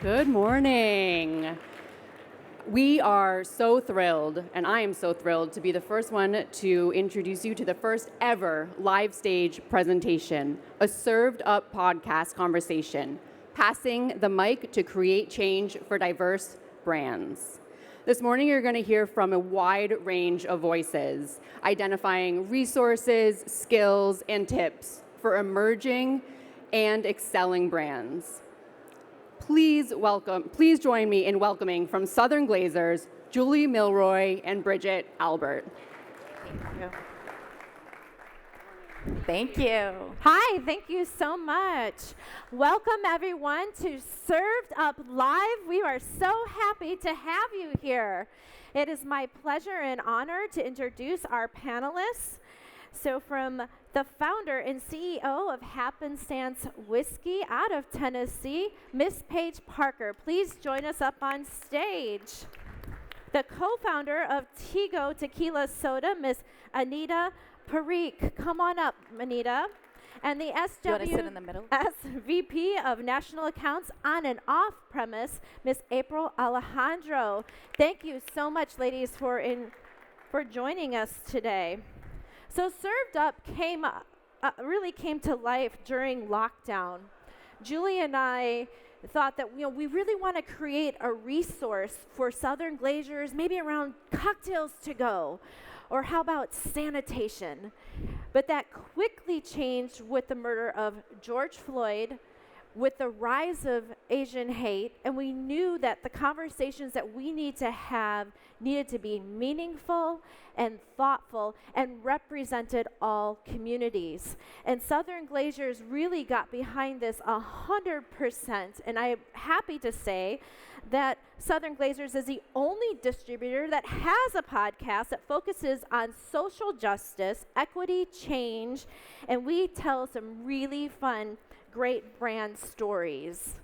Good morning. We are so thrilled, and I am so thrilled to be the first one to introduce you to the first ever live stage presentation, a served up podcast conversation, passing the mic to create change for diverse brands. This morning, you're going to hear from a wide range of voices, identifying resources, skills, and tips for emerging and excelling brands. Please join me in welcoming from Southern Glazers, Julie Milroy and Bridget Albert. Thank you. Hi, thank you so much. Welcome everyone to Served Up Live. We are so happy to have you here. It is my pleasure and honor to introduce our panelists. So from the founder and CEO of Happenstance Whiskey out of Tennessee, Miss Paige Parker. Please join us up on stage. The co-founder of Tigo Tequila Soda, Miss Anita Parikh. Come on up, Anita. And the SVP of National Accounts on and off premise, Miss April Alejandro. Thank you so much, ladies, for joining us today. So Served Up really came to life during lockdown. Julie and I thought that we really want to create a resource for Southern Glazers, maybe around cocktails to go, or how about sanitation? But that quickly changed with the murder of George Floyd, with the rise of Asian hate, and we knew that the conversations that we need to have needed to be meaningful and thoughtful and represented all communities. And Southern Glazers really got behind this 100%, and I'm happy to say that Southern Glazers is the only distributor that has a podcast that focuses on social justice, equity, change, and we tell some really fun great brand stories.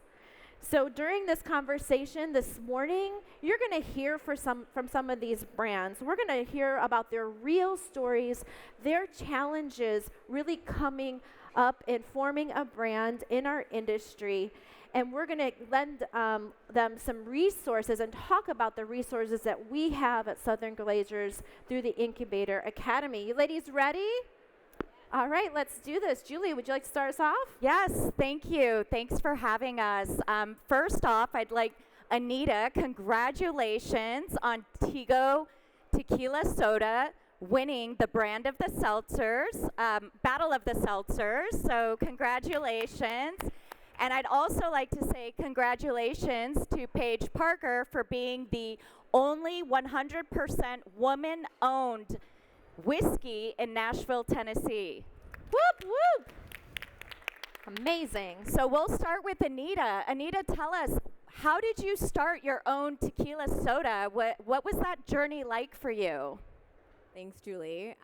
So during this conversation this morning, you're going to hear from some of these brands. We're going to hear about their real stories, their challenges really coming up and forming a brand in our industry. And we're going to lend them some resources and talk about the resources that we have at Southern Glazers through the Incubator Academy. You ladies ready? All right, let's do this. Julie, would you like to start us off? Yes, thank you. Thanks for having us. First off, I'd like Anita, congratulations on Tigo Tequila Soda winning the brand of the seltzers, Battle of the Seltzers. So congratulations. And I'd also like to say congratulations to Paige Parker for being the only 100% woman-owned whiskey in Nashville, Tennessee. Whoop, whoop. Amazing. So we'll start with Anita. Anita, tell us, how did you start your own tequila soda? What was that journey like for you? Thanks, Julie.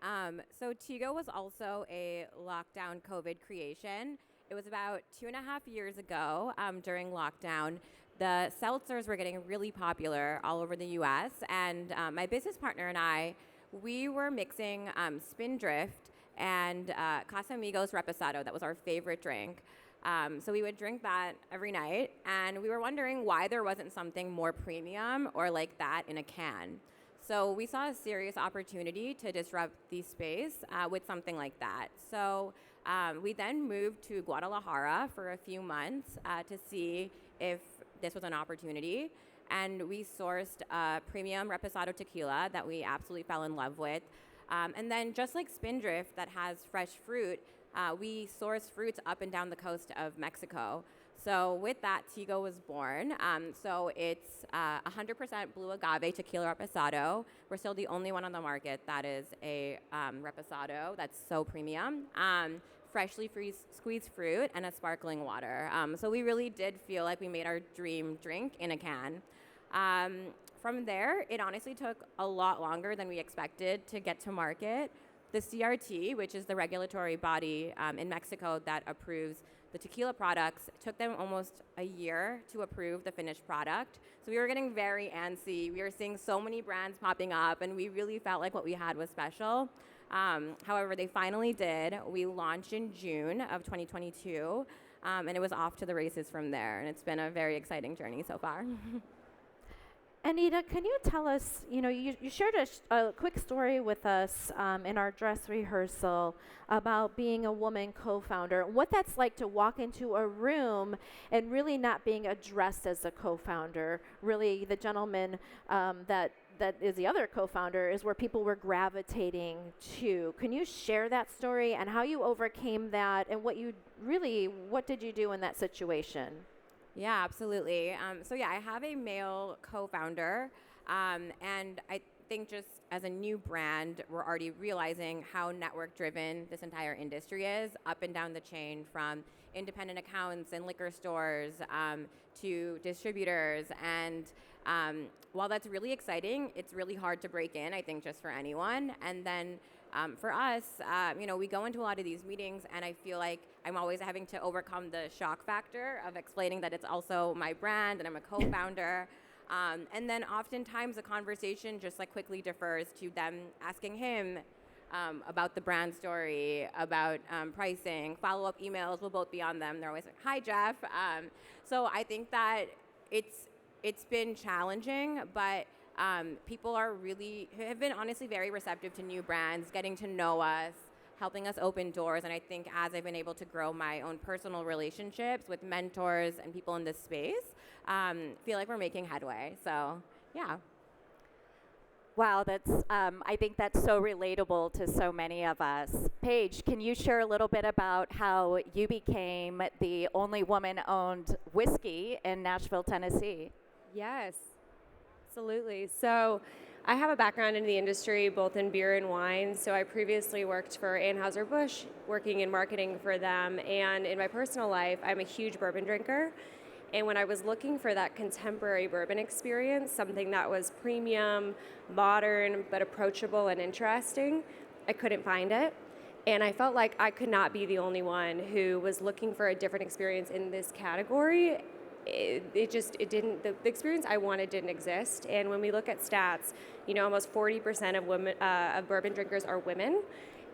So Tigo was also a lockdown COVID creation. It was about 2.5 years ago during lockdown. The seltzers were getting really popular all over the U.S. And my business partner and I, we were mixing Spindrift and Casamigos Reposado. That was our favorite drink. So we would drink that every night, and we were wondering why there wasn't something more premium or like that in a can. So we saw a serious opportunity to disrupt the space with something like that. So we then moved to Guadalajara for a few months to see if this was an opportunity. And we sourced premium Reposado tequila that we absolutely fell in love with. And then just like Spindrift that has fresh fruit, we source fruits up and down the coast of Mexico. So with that, Tigo was born. So it's 100% blue agave tequila Reposado. We're still the only one on the market that is a Reposado that's so premium. Freshly squeezed fruit and a sparkling water. So we really did feel like we made our dream drink in a can. From there, it honestly took a lot longer than we expected to get to market. The CRT, which is the regulatory body in Mexico that approves the tequila products, took them almost a year to approve the finished product. So we were getting very antsy. We were seeing so many brands popping up, and we really felt like what we had was special. However, they finally did. We launched in June of 2022. and it was off to the races from there. And it's been a very exciting journey so far. Anita, can you tell us, you shared a quick story with us in our dress rehearsal about being a woman co-founder, what that's like to walk into a room and really not being addressed as a co-founder. Really, the gentleman that is the other co-founder is where people were gravitating to. Can you share that story and how you overcame that and what did you do in that situation? Yeah, absolutely. I have a male co-founder, and I think just as a new brand, we're already realizing how network-driven this entire industry is, up and down the chain, from independent accounts and liquor stores to distributors. And while that's really exciting, it's really hard to break in, I think, just for anyone. And then for us, we go into a lot of these meetings, and I feel like I'm always having to overcome the shock factor of explaining that it's also my brand and I'm a co-founder. And then oftentimes the conversation just quickly defers to them asking him about the brand story, about pricing. Follow-up emails will both be on them. They're always like, "Hi, Jeff." So I think that it's been challenging, but people have been honestly very receptive to new brands, getting to know us, helping us open doors. And I think as I've been able to grow my own personal relationships with mentors and people in this space, feel like we're making headway. So, yeah. Wow, I think that's so relatable to so many of us. Paige, can you share a little bit about how you became the only woman-owned whiskey in Nashville, Tennessee? Yes, absolutely. So I have a background in the industry, both in beer and wine. So I previously worked for Anheuser-Busch, working in marketing for them. And in my personal life, I'm a huge bourbon drinker. And when I was looking for that contemporary bourbon experience, something that was premium, modern, but approachable and interesting, I couldn't find it. And I felt like I could not be the only one who was looking for a different experience in this category. The experience I wanted didn't exist. And when we look at stats, almost 40% of women, of bourbon drinkers are women,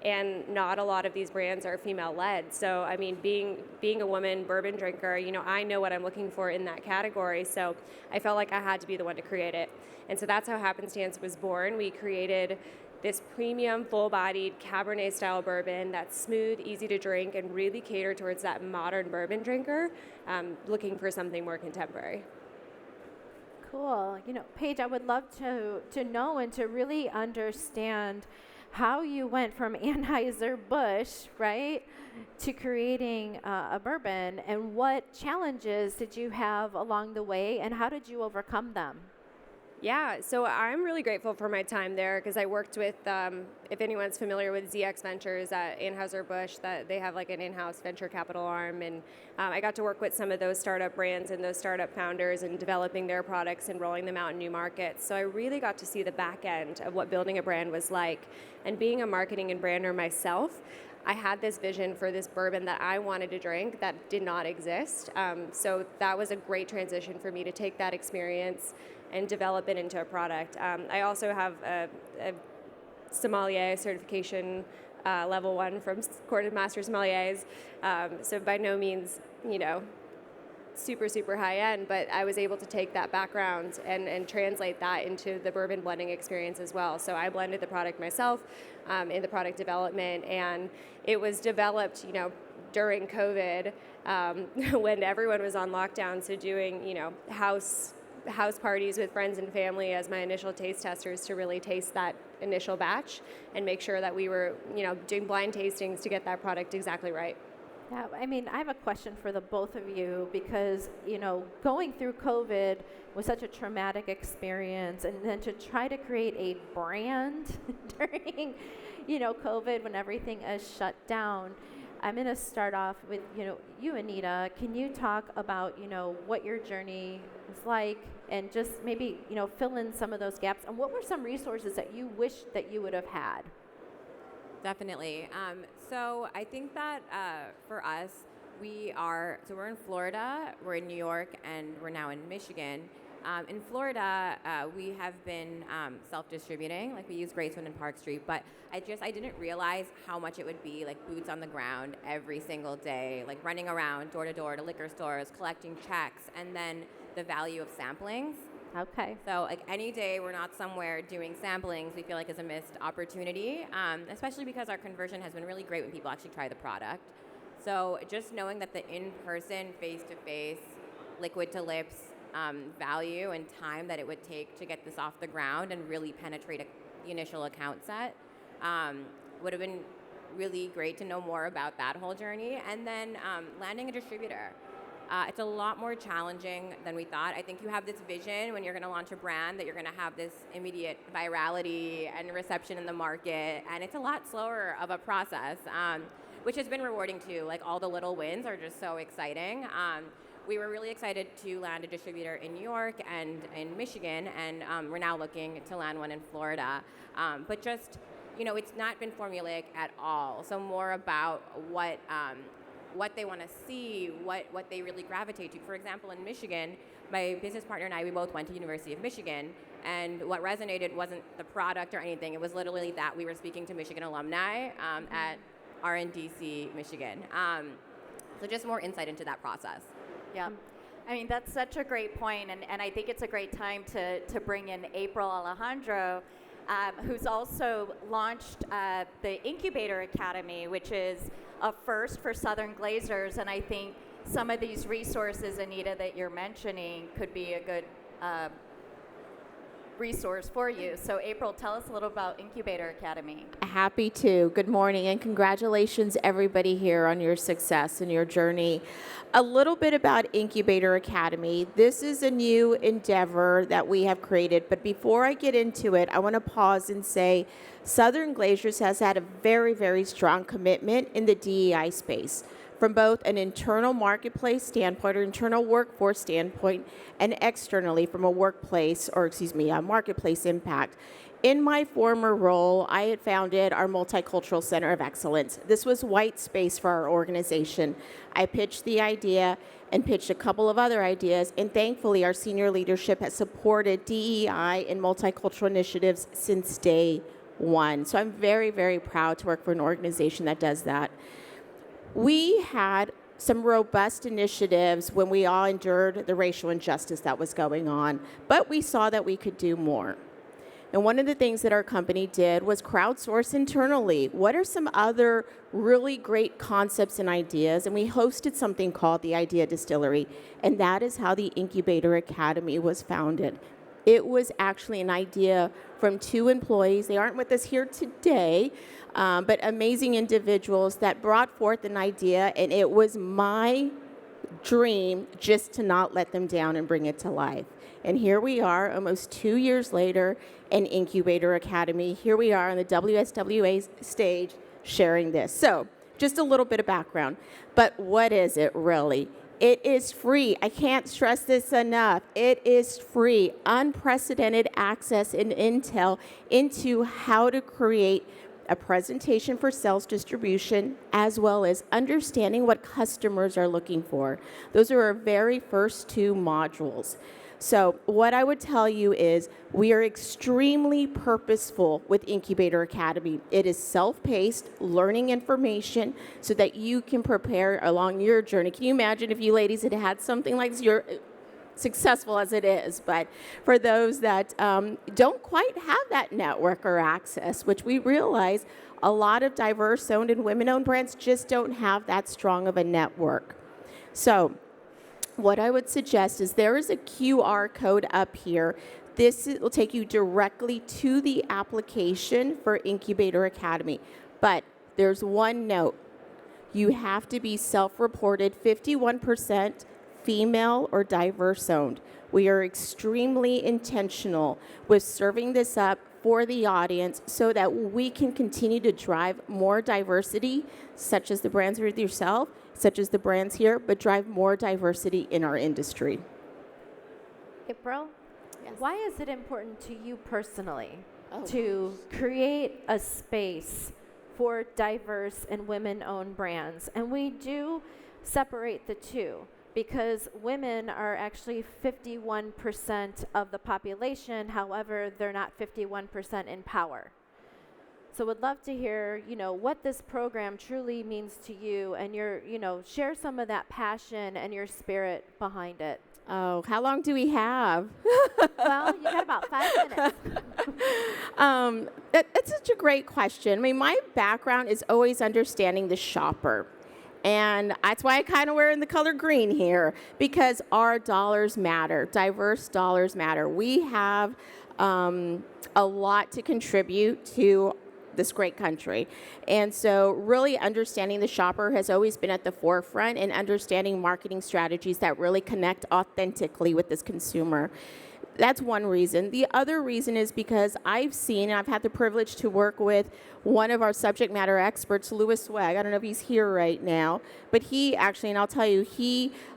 and not a lot of these brands are female-led. So, I mean, being a woman bourbon drinker, I know what I'm looking for in that category. So I felt like I had to be the one to create it. And so that's how Happenstance was born. We created this premium, full-bodied Cabernet-style bourbon that's smooth, easy to drink, and really catered towards that modern bourbon drinker looking for something more contemporary. Cool. Paige, I would love to know and to really understand how you went from Anheuser-Busch, right, to creating a bourbon, and what challenges did you have along the way, and how did you overcome them? Yeah, so I'm really grateful for my time there because I worked with, if anyone's familiar with ZX Ventures at Anheuser-Busch, that they have an in-house venture capital arm, and I got to work with some of those startup brands and those startup founders and developing their products and rolling them out in new markets. So I really got to see the back end of what building a brand was like. And being a marketing and brander myself, I had this vision for this bourbon that I wanted to drink that did not exist. So that was a great transition for me to take that experience and develop it into a product. I also have a sommelier certification, level 1 from Court of Master Sommeliers. So by no means, super, super high end, but I was able to take that background and translate that into the bourbon blending experience as well. So I blended the product myself in the product development, and it was developed, during COVID when everyone was on lockdown. So doing, house parties with friends and family as my initial taste testers to really taste that initial batch and make sure that we were, doing blind tastings to get that product exactly right. Yeah, I have a question for the both of you because, going through COVID was such a traumatic experience, and then to try to create a brand during, COVID when everything is shut down. I'm going to start off with, you, Anita. Can you talk about, what your journey was like, and just maybe, fill in some of those gaps, and what were some resources that you wish that you would have had? Definitely. So I think that for us, we're in Florida, we're in New York, and we're now in Michigan. In Florida, we have been self-distributing, like we use Graceland and Park Street, but I didn't realize how much it would be like boots on the ground every single day, like running around door to door to liquor stores, collecting checks, and then the value of samplings. Okay. So like any day we're not somewhere doing samplings, we feel like is a missed opportunity, especially because our conversion has been really great when people actually try the product. So just knowing that the in-person, face-to-face, liquid-to-lips value and time that it would take to get this off the ground and really penetrate the initial account set would have been really great to know more about that whole journey. And then landing a distributor. It's a lot more challenging than we thought. I think you have this vision when you're going to launch a brand that you're going to have this immediate virality and reception in the market, and it's a lot slower of a process, which has been rewarding too. Like all the little wins are just so exciting. We were really excited to land a distributor in New York and in Michigan, and we're now looking to land one in Florida. But just, it's not been formulaic at all. So more about what they want to see, what they really gravitate to. For example, in Michigan, my business partner and I, we both went to University of Michigan, and what resonated wasn't the product or anything. It was literally that we were speaking to Michigan alumni at RNDC Michigan. So just more insight into that process. Yeah. I mean, that's such a great point, and I think it's a great time to bring in April Alejandro, who's also launched the Incubator Academy, which is a first for Southern Glazers, and I think some of these resources, Anita, that you're mentioning could be a good resource for you. So April, tell us a little about Incubator Academy. Happy to. Good morning, and congratulations everybody here on your success and your journey. A little bit about Incubator Academy. This is a new endeavor that we have created, but before I get into it, I want to pause and say Southern Glazers has had a very, very strong commitment in the DEI space, from both an internal marketplace standpoint or internal workforce standpoint and externally from a marketplace impact. In my former role, I had founded our Multicultural Center of Excellence. This was white space for our organization. I pitched the idea and pitched a couple of other ideas, and thankfully our senior leadership has supported DEI and multicultural initiatives since day one. So I'm very, very proud to work for an organization that does that. We had some robust initiatives when we all endured the racial injustice that was going on, but we saw that we could do more. And one of the things that our company did was crowdsource internally. What are some other really great concepts and ideas? And we hosted something called the Idea Distillery, and that is how the Incubator Academy was founded. It was actually an idea from two employees. They aren't with us here today, but amazing individuals that brought forth an idea, and it was my dream just to not let them down and bring it to life. And here we are, almost 2 years later, in Incubator Academy. Here we are on the WSWA stage sharing this. So, just a little bit of background. But what is it really? It is free. I can't stress this enough. It is free, unprecedented access and intel into how to create a presentation for sales distribution, as well as understanding what customers are looking for. Those are our very first two modules. So what I would tell you is we are extremely purposeful with Incubator Academy. It is self-paced, learning information so that you can prepare along your journey. Can you imagine if you ladies had had something like this? You're successful as it is, but for those that don't quite have that network or access, which we realize a lot of diverse-owned and women-owned brands just don't have that strong of a network. So what I would suggest is there is a QR code up here. This will take you directly to the application for Incubator Academy. But there's one note. You have to be self-reported 51% female or diverse owned. We are extremely intentional with serving this up for the audience so that we can continue to drive more diversity, such as the brands with yourself, such as the brands here, but drive more diversity in our industry. April, Yes. why is it important to you personally Oh, to create a space for diverse and women-owned brands? And we do separate the two because women are actually 51% of the population. However, they're not 51% in power. So would love to hear, what this program truly means to you, and share some of that passion and your spirit behind it. Oh, how long do we have? Well, you got about 5 minutes. It's such a great question. I mean, my background is always understanding the shopper. And that's why I kind of wear in the color green here, because our dollars matter. Diverse dollars matter. We have a lot to contribute to this great country. And so really understanding the shopper has always been at the forefront, and understanding marketing strategies that really connect authentically with this consumer. That's one reason. The other reason is because I've seen, and I've had the privilege to work with one of our subject matter experts, WSWA. I don't know if he's here right now, but he actually, and I'll tell you,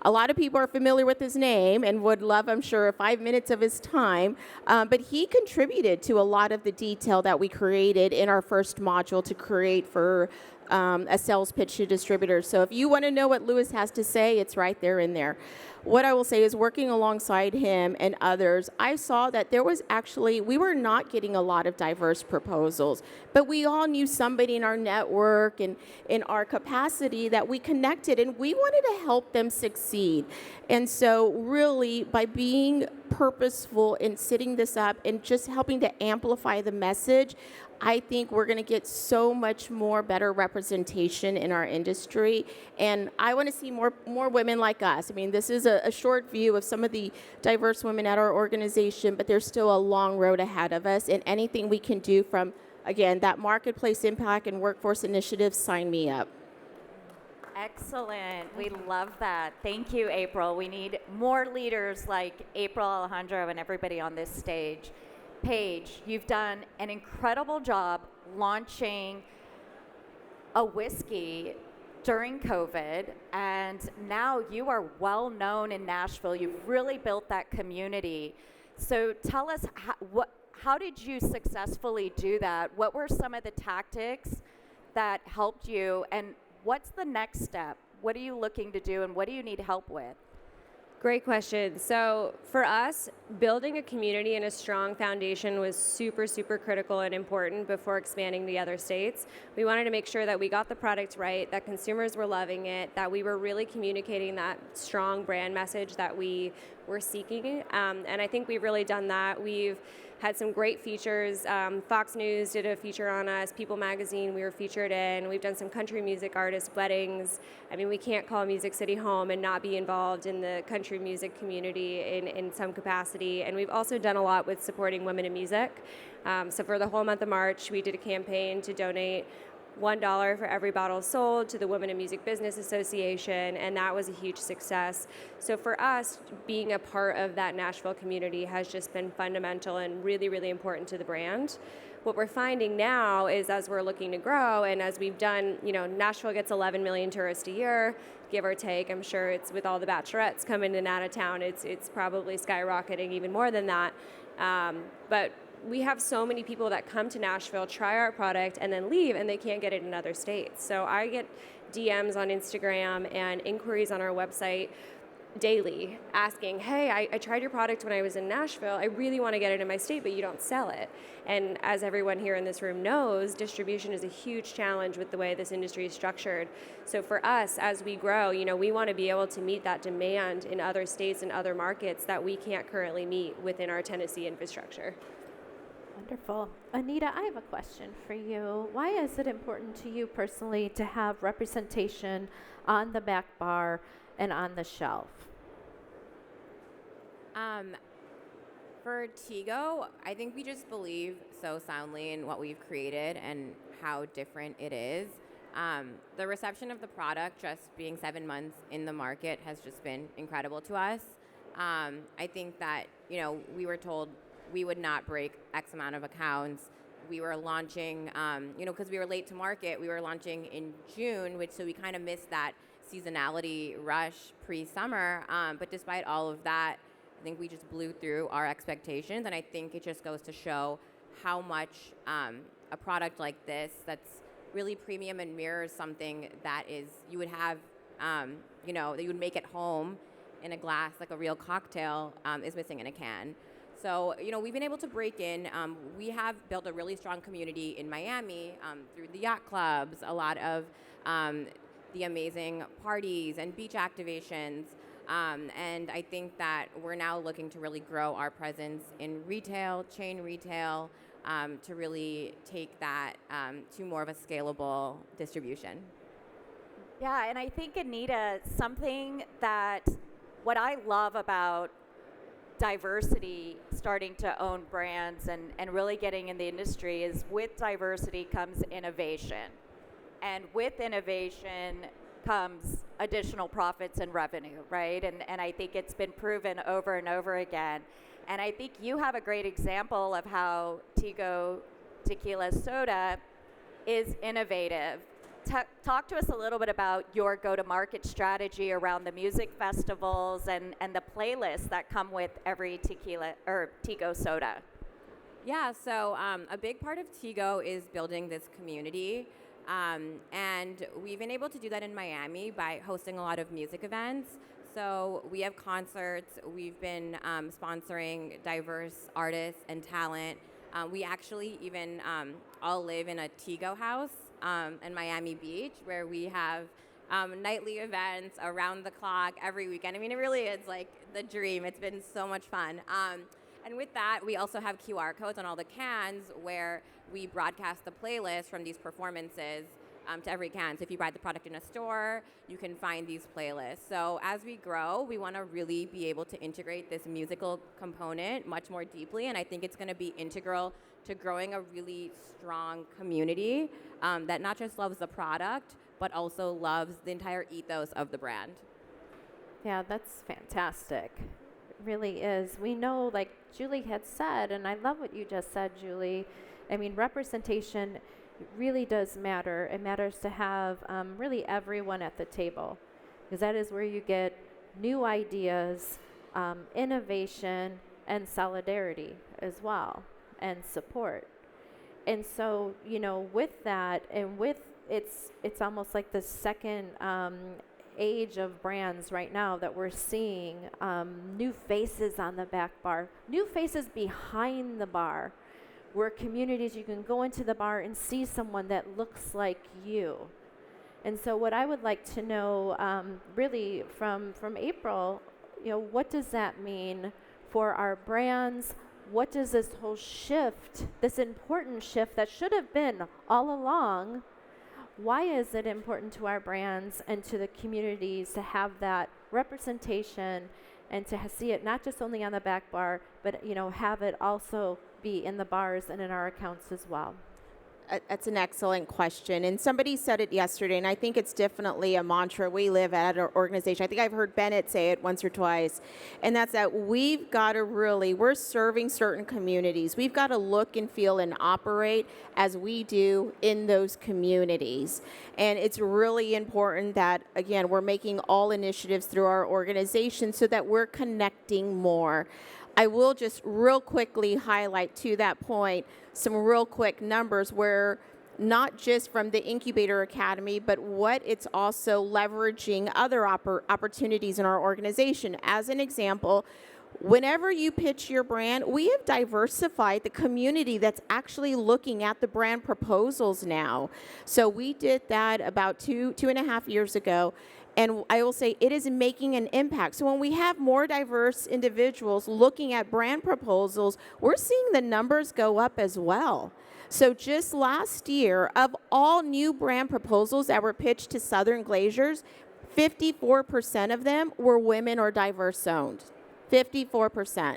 a lot of people are familiar with his name and would love, I'm sure, 5 minutes of his time, but he contributed to a lot of the detail that we created in our first module to create for a sales pitch to distributors. So if you want to know what Lewis has to say, it's right there in there. What I will say is, working alongside him and others, I saw that we were not getting a lot of diverse proposals, but we all knew somebody in our network and in our capacity that we connected, and we wanted to help them succeed. And so really, by being purposeful in setting this up and just helping to amplify the message, I think we're going to get so much more better representation in our industry. And I want to see more women like us. I mean, this is a short view of some of the diverse women at our organization, but there's still a long road ahead of us. And anything we can do from, again, that marketplace impact and workforce initiative, sign me up. Excellent. We love that. Thank you, April. We need more leaders like April Alejandro and everybody on this stage. Paige, you've done an incredible job launching a whiskey during COVID, and now you are well known in Nashville. You've really built that community. So tell us, how did you successfully do that? What were some of the tactics that helped you, and what's the next step? What are you looking to do, and what do you need help with? Great question. So for us, building a community and a strong foundation was super, super critical and important before expanding to other states. We wanted to make sure that we got the product right, that consumers were loving it, that we were really communicating that strong brand message that we were seeking. And I think we've really done that. We've had some great features. Fox News did a feature on us. People Magazine, we were featured in. We've done some country music artist weddings. I mean, we can't call Music City home and not be involved in the country music community in some capacity. And we've also done a lot with supporting women in music. So for the whole month of March, we did a campaign to donate $1 for every bottle sold to the Women in Music Business Association, and that was a huge success. So for us, being a part of that Nashville community has just been fundamental and really, really important to the brand. What we're finding now is, as we're looking to grow, and as we've done, Nashville gets 11 million tourists a year, give or take. I'm sure it's with all the bachelorettes coming in and out of town, it's probably skyrocketing even more than that. But we have so many people that come to Nashville, try our product, and then leave, and they can't get it in other states. So I get DMs on Instagram and inquiries on our website daily asking, hey, I tried your product when I was in Nashville. I really want to get it in my state, but you don't sell it. And as everyone here in this room knows, distribution is a huge challenge with the way this industry is structured. So for us, as we grow, we want to be able to meet that demand in other states and other markets that we can't currently meet within our Tennessee infrastructure. Wonderful. Anita, I have a question for you. Why is it important to you personally to have representation on the back bar and on the shelf? For Tego, I think we just believe so soundly in what we've created and how different it is. The reception of the product, just being 7 months in the market, has just been incredible to us. I think that, we were told we would not break X amount of accounts. We were launching, because we were late to market, we were launching in June, so we kind of missed that seasonality rush pre-summer. But despite all of that, I think we just blew through our expectations. And I think it just goes to show how much a product like this that's really premium and mirrors something that is, you would have, that you would make at home, in a glass, like a real cocktail, is missing in a can. So, we've been able to break in. We have built a really strong community in Miami through the yacht clubs, a lot of the amazing parties and beach activations. And I think that we're now looking to really grow our presence in retail, chain retail, to really take that to more of a scalable distribution. Yeah, and I think, Anita, something that what I love about diversity, starting to own brands and really getting in the industry, is with diversity comes innovation. And with innovation comes additional profits and revenue, right? And I think it's been proven over and over again. And I think you have a great example of how Tigo Tequila Soda is innovative. Talk to us a little bit about your go-to-market strategy around the music festivals and the playlists that come with every tequila or Tigo soda. Yeah, so a big part of Tigo is building this community. And we've been able to do that in Miami by hosting a lot of music events. So we have concerts. We've been sponsoring diverse artists and talent. We actually even all live in a Tigo house in Miami Beach, where we have nightly events around the clock every weekend. I mean, it really is like the dream. It's been so much fun. And with that, we also have QR codes on all the cans where we broadcast the playlist from these performances to every can. So if you buy the product in a store, you can find these playlists. So as we grow, we want to really be able to integrate this musical component much more deeply. And I think it's going to be integral to growing a really strong community that not just loves the product, but also loves the entire ethos of the brand. Yeah, that's fantastic. It really is. We know, like Julie had said, and I love what you just said, Julie. I mean, representation really does matter. It matters to have really everyone at the table, because that is where you get new ideas, innovation, and solidarity as well, and support. And so, with that, and with it's almost like the second age of brands right now that we're seeing new faces on the back bar, new faces behind the bar, where communities, you can go into the bar and see someone that looks like you. And so what I would like to know really from April, what does that mean for our brands? What does this whole shift, this important shift that should have been all along, why is it important to our brands and to the communities to have that representation and to see it not just only on the back bar, but have it also be in the bars and in our accounts as well? That's an excellent question. And somebody said it yesterday, and I think it's definitely a mantra we live at our organization. I think I've heard Bennett say it once or twice, and that's that we've got to we're serving certain communities. We've got to look and feel and operate as we do in those communities. And it's really important that, again, we're making all initiatives through our organization so that we're connecting more. I will just real quickly highlight to that point some real quick numbers where not just from the Incubator Academy, but what it's also leveraging other opportunities in our organization. As an example, whenever you pitch your brand, we have diversified the community that's actually looking at the brand proposals now. So we did that about two and a half years ago. And I will say it is making an impact. So when we have more diverse individuals looking at brand proposals, we're seeing the numbers go up as well. So just last year, of all new brand proposals that were pitched to Southern Glaciers, 54% of them were women or diverse owned. 54%.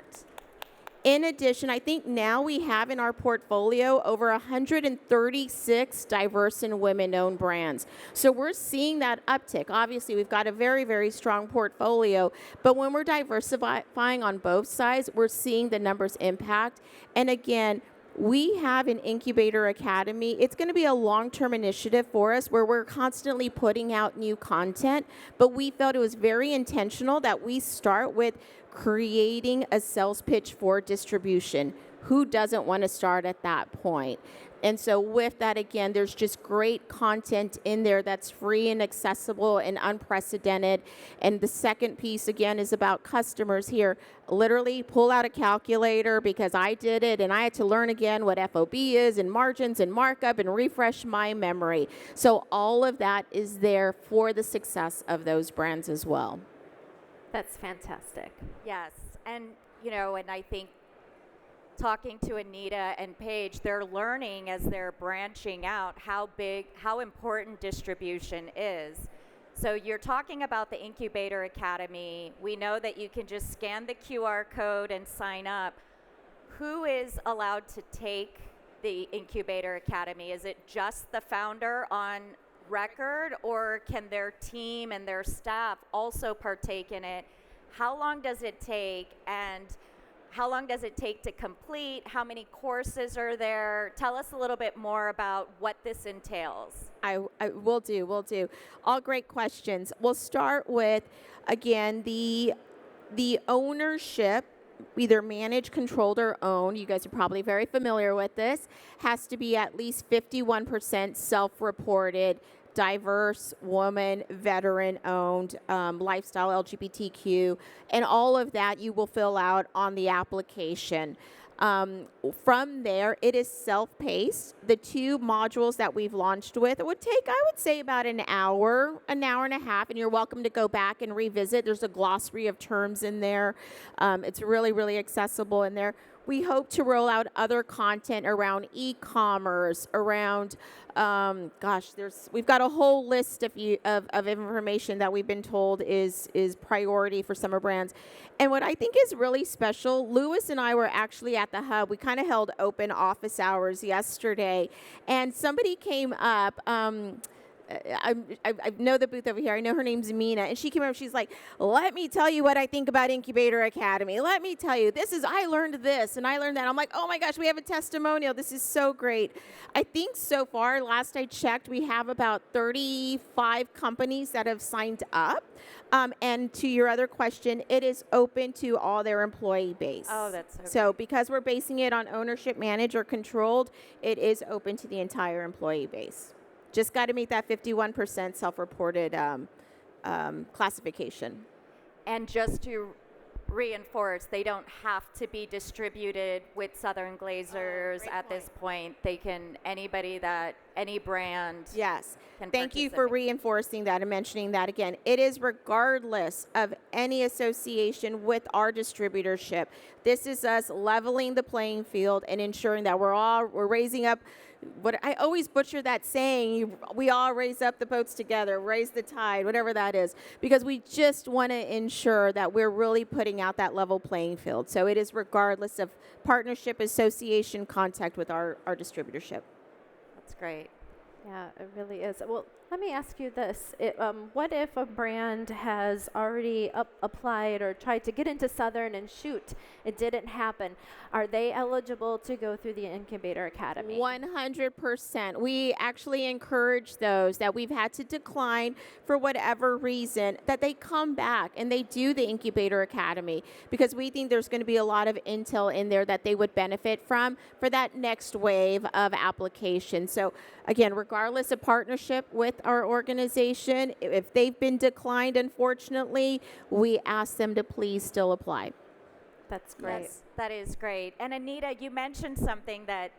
In addition, I think now we have in our portfolio over 136 diverse and women-owned brands. So we're seeing that uptick. Obviously, we've got a very, very strong portfolio, but when we're diversifying on both sides, we're seeing the numbers impact. And again, we have an Incubator Academy. It's going to be a long-term initiative for us where we're constantly putting out new content, but we felt it was very intentional that we start with creating a sales pitch for distribution. Who doesn't want to start at that point? And so with that, again, there's just great content in there that's free and accessible and unprecedented. And the second piece, again, is about customers here. Literally pull out a calculator because I did it and I had to learn again what FOB is and margins and markup and refresh my memory. So all of that is there for the success of those brands as well. That's fantastic. Yes, and and I think talking to Anita and Paige, they're learning as they're branching out how important distribution is. So you're talking about the Incubator Academy. We know that you can just scan the QR code and sign up. Who is allowed to take the Incubator Academy? Is it just the founder on record, or can their team and their staff also partake in it? How long does it take, and how long does it take to complete? How many courses are there? Tell us a little bit more about what this entails. I will do. All great questions. We'll start with, again, the ownership, either managed, controlled, or owned. You guys are probably very familiar with this. Has to be at least 51% self-reported, diverse, woman, veteran-owned, lifestyle, LGBTQ, and all of that you will fill out on the application. From there, it is self-paced. The 2 modules that we've launched with, it would take, I would say, about an hour and a half, and you're welcome to go back and revisit. There's a glossary of terms in there. It's really, really accessible in there. We hope to roll out other content around e-commerce, around, we've got a whole list of information that we've been told is priority for summer brands. And what I think is really special, Louis and I were actually at the hub. We kind of held open office hours yesterday, and somebody came up. I know the booth over here. I know her name's Mina, and she came up. She's like, "Let me tell you what I think about Incubator Academy. Let me tell you, I learned this and I learned that." I'm like, "Oh my gosh, we have a testimonial. This is so great." I think so far, last I checked, we have about 35 companies that have signed up. And to your other question, it is open to all their employee base. Oh, that's so because we're basing it on ownership, managed, or controlled, it is open to the entire employee base. Just got to meet that 51% self-reported classification. And just to reinforce, they don't have to be distributed with Southern Glazers at this point. They can, any brand. Yes. Can Thank you for reinforcing that and mentioning that again. It is regardless of any association with our distributorship. This is us leveling the playing field and ensuring that we're raising up. What I always butcher that saying, we all raise up the boats together, raise the tide, whatever that is, because we just want to ensure that we're really putting out that level playing field. So it is regardless of partnership, association, contact with our distributorship. That's great. Yeah, it really is. Well, let me ask you this. What if a brand has already applied or tried to get into Southern and shoot, it didn't happen? Are they eligible to go through the Incubator Academy? 100%. We actually encourage those that we've had to decline for whatever reason, that they come back and they do the Incubator Academy, because we think there's going to be a lot of intel in there that they would benefit from for that next wave of application. So again, regardless of partnership with our organization, if they've been declined, unfortunately, we ask them to please still apply. That's great. Yes, that is great. And Anita, you mentioned something that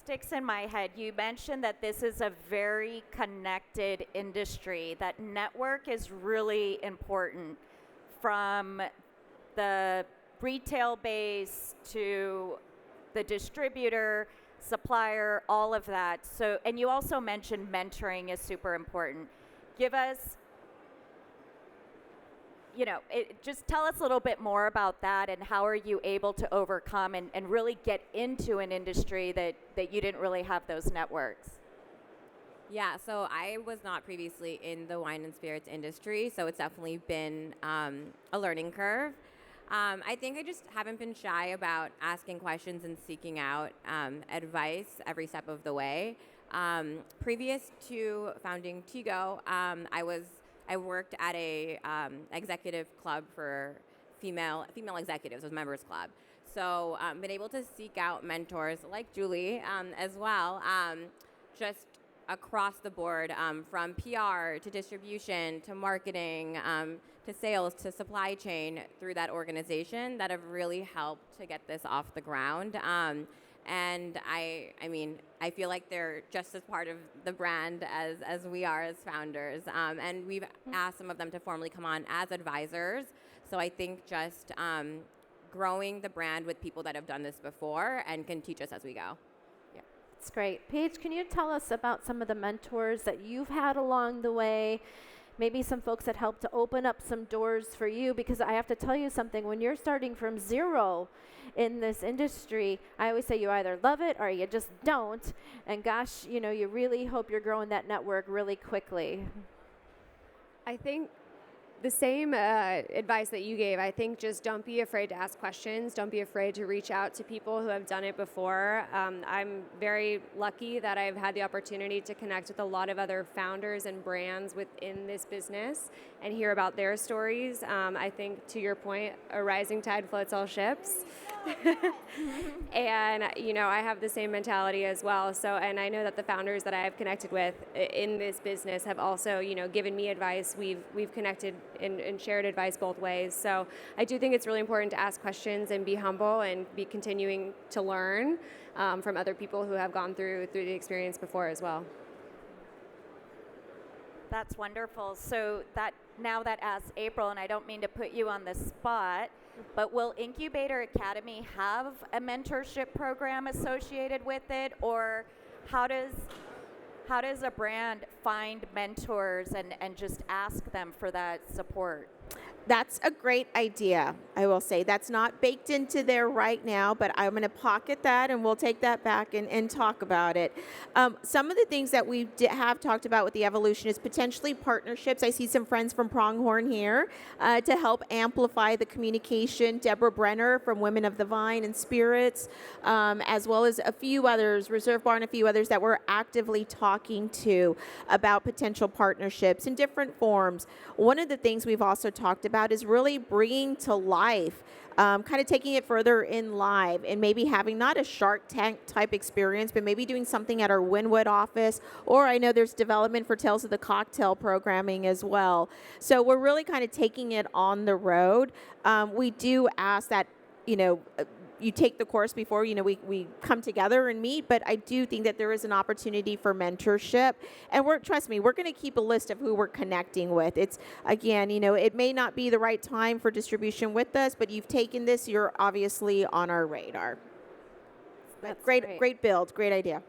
sticks in my head. You mentioned that this is a very connected industry, that network is really important, from the retail base to the distributor, supplier, all of that. So, and you also mentioned mentoring is super important. Give us, just tell us a little bit more about that, and how are you able to overcome and really get into an industry that you didn't really have those networks? Yeah, so I was not previously in the wine and spirits industry, so it's definitely been a learning curve. I think I just haven't been shy about asking questions and seeking out advice every step of the way. Previous to founding Tigo, I worked at a executive club for female executives, a members club. So been able to seek out mentors like Julie as well, just across the board, from PR to distribution to marketing to sales to supply chain through that organization that have really helped to get this off the ground. And I mean, I feel like they're just as part of the brand as we are as founders. And we've asked some of them to formally come on as advisors. So I think just growing the brand with people that have done this before and can teach us as we go. That's great. Paige, can you tell us about some of the mentors that you've had along the way? Maybe some folks that helped to open up some doors for you, because I have to tell you something, when you're starting from zero in this industry, I always say you either love it or you just don't. And gosh, you know, you really hope you're growing that network really quickly. I think the same advice that you gave. I think just don't be afraid to ask questions. Don't be afraid to reach out to people who have done it before. I'm very lucky that I've had the opportunity to connect with a lot of other founders and brands within this business and hear about their stories. I think, to your point, a rising tide floats all ships. And, you know, I have the same mentality as well. So, and I know that the founders that I have connected with in this business have also, you know, given me advice. We've connected and shared advice both ways. So I do think it's really important to ask questions and be humble and be continuing to learn from other people who have gone through the experience before as well. That's wonderful. So that now that asks April, and I don't mean to put you on the spot, but will Incubator Academy have a mentorship program associated with it, or how does a brand find mentors and just ask them for that support? That's a great idea, I will say. That's not baked into there right now, but I'm going to pocket that and we'll take that back and talk about it. Some of the things that we have talked about with the evolution is potentially partnerships. I see some friends from Pronghorn here to help amplify the communication. Deborah Brenner from Women of the Vine and Spirits, as well as a few others, Reserve Bar and a few others that we're actively talking to about potential partnerships in different forms. One of the things we've also talked about is really bringing to life, kind of taking it further in live and maybe having not a Shark Tank type experience, but maybe doing something at our Wynwood office, or I know there's development for Tales of the Cocktail programming as well. So we're really kind of taking it on the road. We do ask that, you know, you take the course before, you know, we come together and meet, but I do think that there is an opportunity for mentorship. And trust me, we're going to keep a list of who we're connecting with. It's, again, you know, it may not be the right time for distribution with us, but you've taken this, you're obviously on our radar. That's Great build, great idea.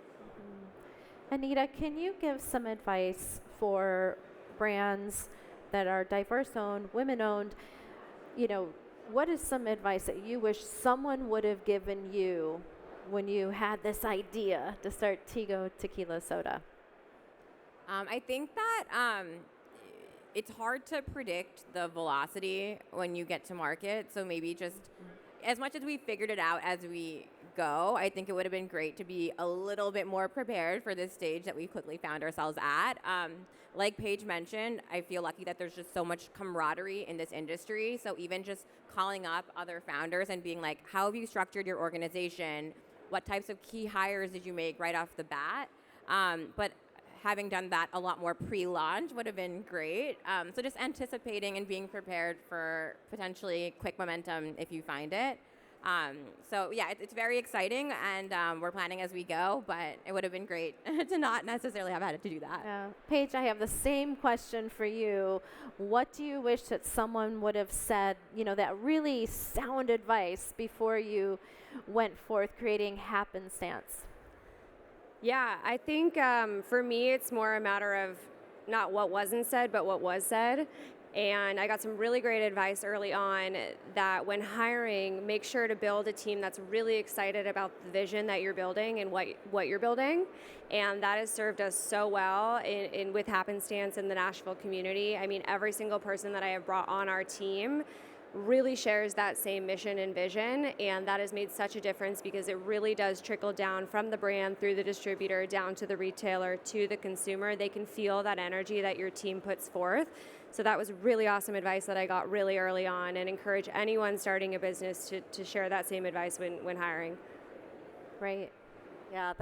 Mm-hmm. Anita, can you give some advice for brands that are diverse-owned, women-owned? You know, what is some advice that you wish someone would have given you when you had this idea to start Tigo Tequila Soda? I think that it's hard to predict the velocity when you get to market. So maybe just as much as we figured it out as we go, I think it would have been great to be a little bit more prepared for this stage that we quickly found ourselves at. Like Paige mentioned, I feel lucky that there's just so much camaraderie in this industry. So even just calling up other founders and being like, how have you structured your organization? What types of key hires did you make right off the bat? But having done that a lot more pre-launch would have been great. So just anticipating and being prepared for potentially quick momentum if you find it. So yeah, it's very exciting, and we're planning as we go, but it would have been great to not necessarily have had to do that. Yeah. Paige, I have the same question for you. What do you wish that someone would have said, you know, that really sound advice before you went forth creating Happenstance? Yeah, I think for me, it's more a matter of not what wasn't said, but what was said. And I got some really great advice early on that when hiring, make sure to build a team that's really excited about the vision that you're building and what you're building. And that has served us so well in with Happenstance in the Nashville community. I mean, every single person that I have brought on our team really shares that same mission and vision, and that has made such a difference because it really does trickle down from the brand through the distributor down to the retailer to the consumer. They can feel that energy that your team puts forth. So that was really awesome advice that I got really early on, and encourage anyone starting a business to share that same advice when hiring. Great. Yeah,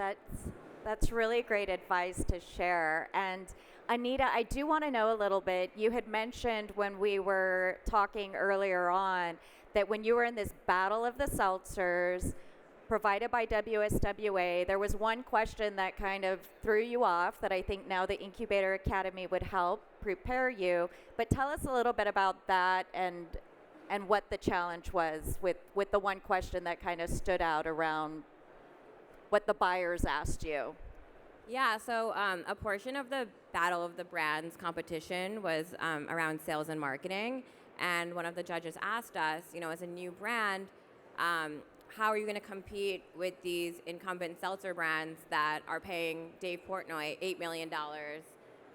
that's really great advice to share. And Anita, I do want to know a little bit. You had mentioned when we were talking earlier on that when you were in this battle of the seltzers provided by WSWA, there was one question that kind of threw you off that I think now the Incubator Academy would help prepare you. But tell us a little bit about that and what the challenge was with the one question that kind of stood out around what the buyers asked you. Yeah, so a portion of the Battle of the Brands competition was around sales and marketing. And one of the judges asked us, as a new brand, how are you going to compete with these incumbent seltzer brands that are paying Dave Portnoy $8 million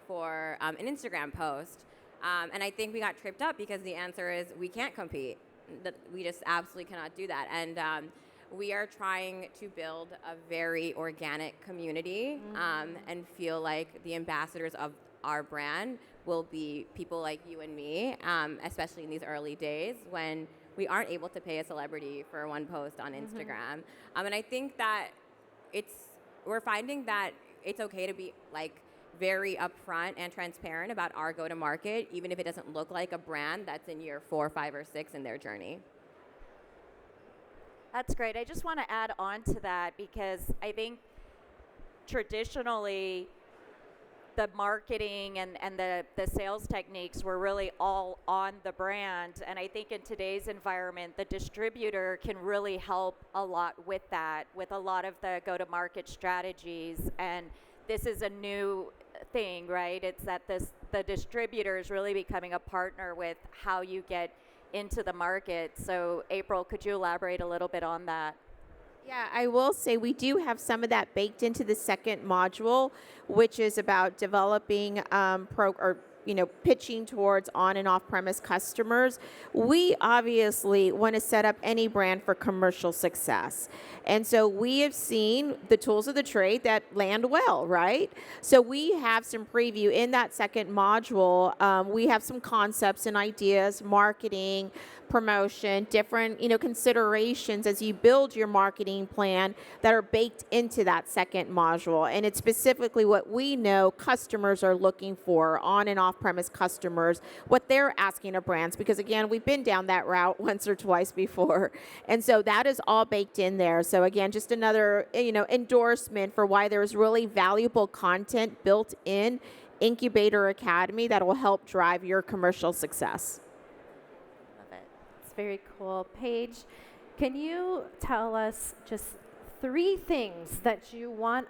for an Instagram post? And I think we got tripped up because the answer is we can't compete. We just absolutely cannot do that. And we are trying to build a very organic community and feel like the ambassadors of our brand will be people like you and me, especially in these early days when we aren't able to pay a celebrity for one post on Instagram. And I think that we're finding that it's okay to be like very upfront and transparent about our go-to-market, even if it doesn't look like a brand that's in year 4, 5, or 6 in their journey. That's great. I just want to add on to that because I think traditionally the marketing and the sales techniques were really all on the brand. And I think in today's environment, the distributor can really help a lot with that, with a lot of the go-to-market strategies. And this is a new thing, right? It's that the distributor is really becoming a partner with how you get into the market. So April, could you elaborate a little bit on that? Yeah, I will say we do have some of that baked into the second module, which is about developing pitching towards on and off premise customers. We obviously want to set up any brand for commercial success. And so we have seen the tools of the trade that land well, right? So we have some preview in that second module. We have some concepts and ideas, marketing, promotion, different, considerations as you build your marketing plan that are baked into that second module. And it's specifically what we know customers are looking for, on and off premise customers, what they're asking of brands, because again, we've been down that route once or twice before. And so that is all baked in there. So again, just another, endorsement for why there's really valuable content built in Incubator Academy that will help drive your commercial success. Very cool. Paige, can you tell us just 3 things that you want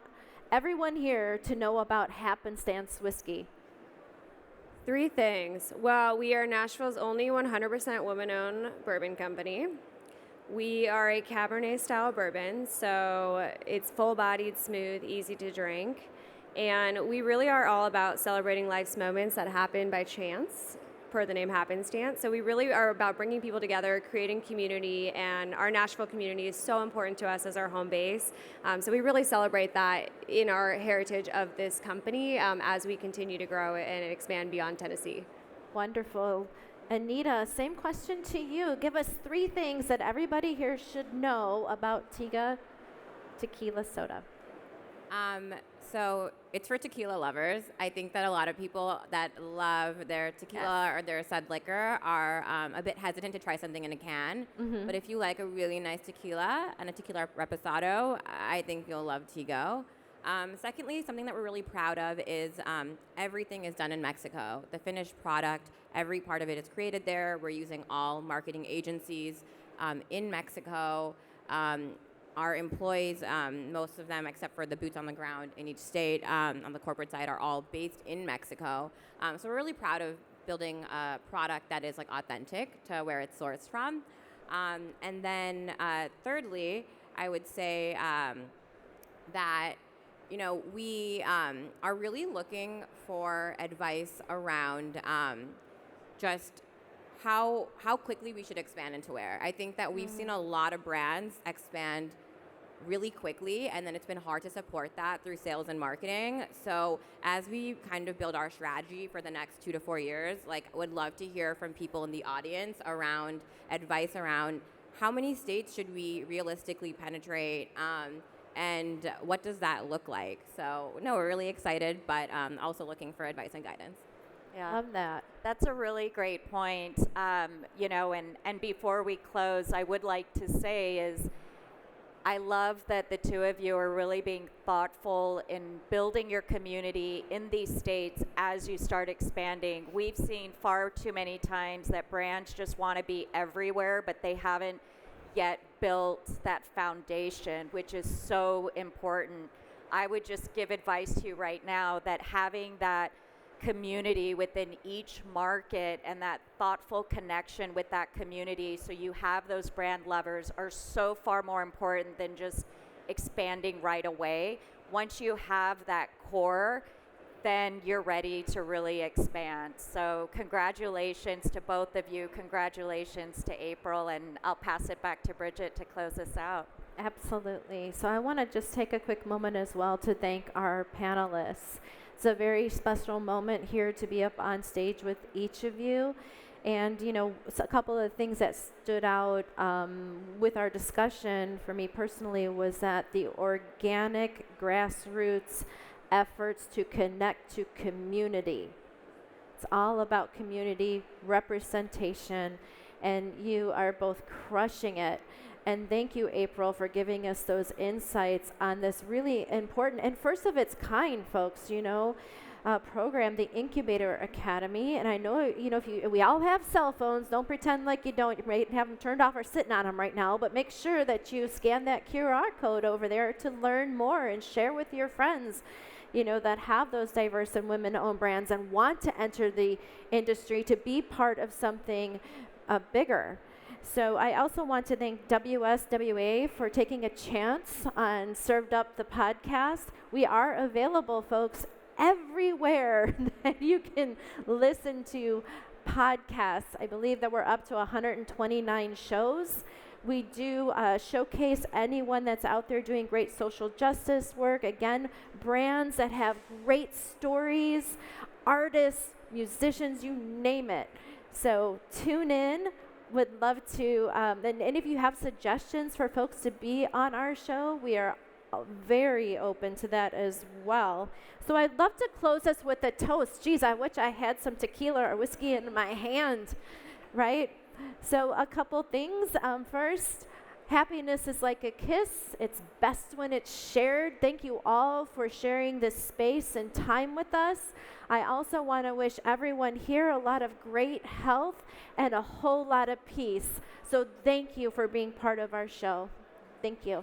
everyone here to know about Happenstance Whiskey? 3 things. Well, we are Nashville's only 100% woman-owned bourbon company. We are a Cabernet-style bourbon, so it's full-bodied, smooth, easy to drink. And we really are all about celebrating life's moments that happen by chance, per the name Happenstance. So we really are about bringing people together, creating community, and our Nashville community is so important to us as our home base. So we really celebrate that in our heritage of this company as we continue to grow and expand beyond Tennessee. Wonderful. Anita, same question to you. Give us 3 things that everybody here should know about Tiga Tequila Soda. So it's for tequila lovers. I think that a lot of people that love their tequila or their said liquor are a bit hesitant to try something in a can. But if you like a really nice tequila and a tequila reposado, I think you'll love Tigo. Secondly, something that we're really proud of is everything is done in Mexico. The finished product, every part of it is created there. We're using all marketing agencies in Mexico. Our employees, most of them except for the boots on the ground in each state on the corporate side, are all based in Mexico. So we're really proud of building a product that is like authentic to where it's sourced from. And then thirdly, I would say that we are really looking for advice around just how quickly we should expand into wear. I think that we've seen a lot of brands expand really quickly, and then it's been hard to support that through sales and marketing. So as we kind of build our strategy for the next 2 to 4 years, like, I would love to hear from people in the audience around advice around how many states should we realistically penetrate, and what does that look like? So no, we're really excited, but also looking for advice and guidance. Yeah. Love that. That's a really great point. And before we close, I would like to say is I love that the two of you are really being thoughtful in building your community in these states as you start expanding. We've seen far too many times that brands just want to be everywhere, but they haven't yet built that foundation, which is so important. I would just give advice to you right now that having that community within each market and that thoughtful connection with that community so you have those brand lovers are so far more important than just expanding right away. Once you have that core, then you're ready to really expand. So congratulations to both of you. Congratulations to April, and I'll pass it back to Bridget to close us out. Absolutely. So I want to just take a quick moment as well to thank our panelists. It's a very special moment here to be up on stage with each of you. And, a couple of things that stood out with our discussion for me personally was that the organic grassroots efforts to connect to community. It's all about community representation, and you are both crushing it. And thank you, April, for giving us those insights on this really important and first of its kind, folks, program, the Incubator Academy. And I know, if we all have cell phones, don't pretend like you don't. You may have them turned off or sitting on them right now, but make sure that you scan that QR code over there to learn more and share with your friends, that have those diverse and women-owned brands and want to enter the industry to be part of something bigger. So I also want to thank WSWA for taking a chance on Served Up the podcast. We are available, folks, everywhere that you can listen to podcasts. I believe that we're up to 129 shows. We do showcase anyone that's out there doing great social justice work. Again, brands that have great stories, artists, musicians, you name it. So tune in. Would love to, and if you have suggestions for folks to be on our show, we are very open to that as well. So I'd love to close us with a toast. Geez, I wish I had some tequila or whiskey in my hand, right? So a couple things. First, happiness is like a kiss. It's best when it's shared. Thank you all for sharing this space and time with us. I also want to wish everyone here a lot of great health and a whole lot of peace. So thank you for being part of our show. Thank you.